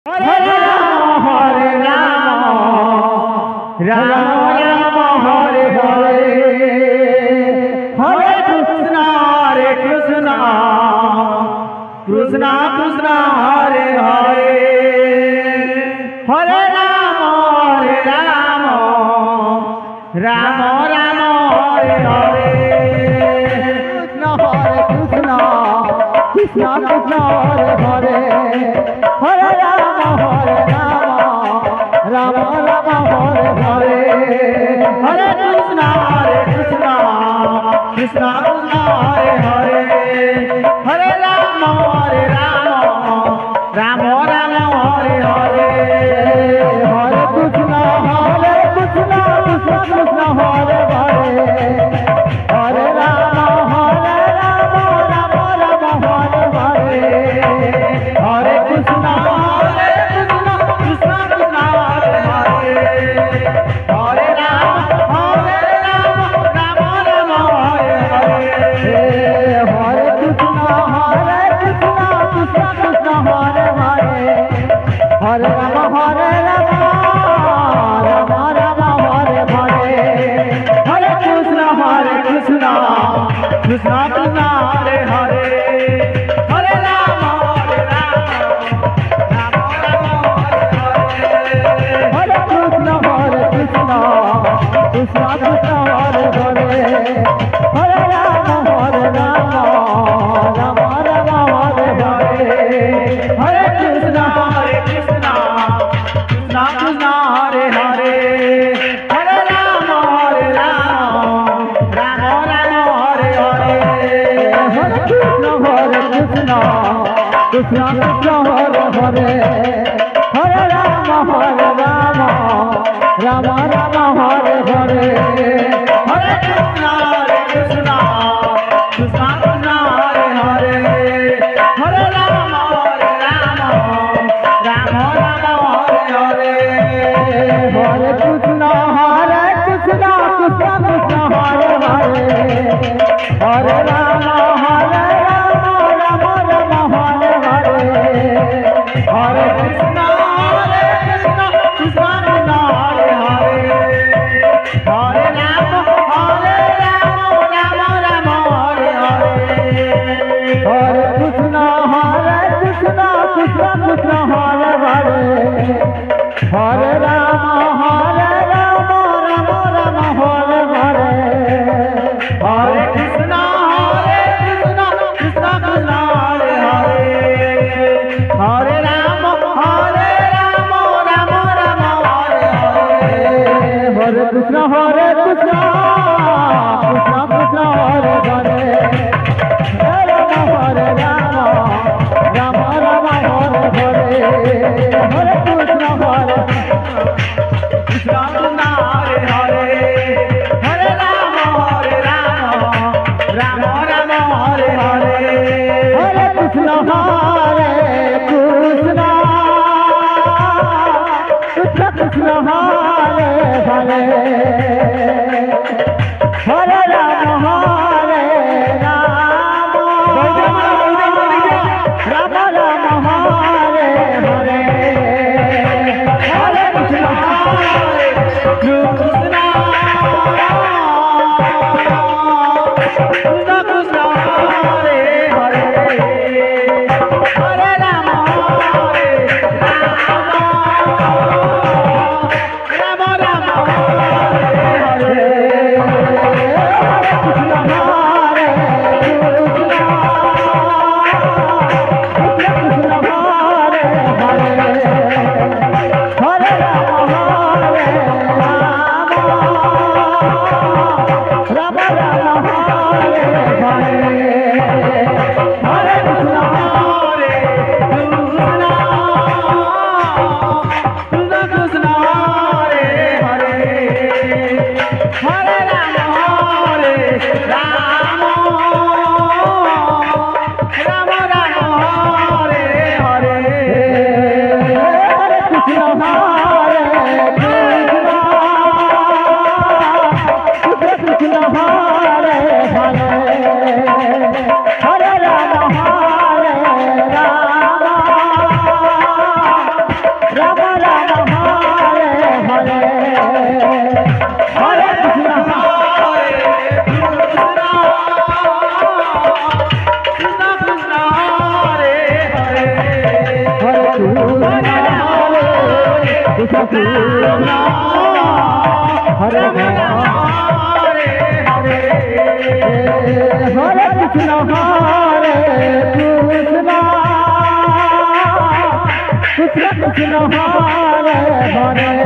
Hare Ram Ram Ram Hare Hare Hare Krishna Krishna Krishna Hare Hare Hare Ram Ram Ram Hare Hare Krishna Krishna Krishna Hare Hare Hare Ram Ram Ram Hare Hare Hare Krishna Krishna Krishna Hare Hare Hare Ram Ram Ram Hare Hare Hare Krishna Krishna Krishna Hare Hare Hare Ram Ram Ram Hare Hare Hare Krishna Krishna Krishna Hare Hare Hare Ram Ram Ram Hare Hare Hare Krishna Krishna Krishna Hare Hare Hare Ram Ram Ram Hare Hare Hare Krishna Krishna Krishna Hare Hare Hare Ram Ram Ram Hare Hare Hare Krishna Krishna Krishna Hare Hare Hare Ram Ram Ram Hare Hare Hare Krishna Krishna Krishna Hare Hare Hare Ram Ram Ram Hare Hare Hare Krishna Krishna Krishna Hare Hare Hare Ram Ram Ram Hare Hare Hare Krishna Krishna Krishna Hare Hare Hare Ram Ram Hare Hare Hare Krishna Krishna Krishna Hare Hare Hare Ram Ram Hare Hare Hare Krishna Krishna Hare Hare Hare Ram Ram Hare Hare Hare Krishna Krishna Krishna Hare Hare Hare Ram Ram Hare Hare Hare Krishna Krishna Hare Hare Hare Ram Ram Hare Hare Hare Krishna Krishna Hare Hare Hare Ram Ram Hare Hare Hare Krishna Krishna Hare Hare Hare Ram Ram Hare Hare Hare Krishna Krishna Hare Hare Hare Ram Ram Hare Hare Hare Krishna Krishna Krishna Hare Hare Hare Ram Ram Hare Krishna Hare Rama Hare Hare Hare Krishna Hare Krishna Krishna Krishna Hare Hare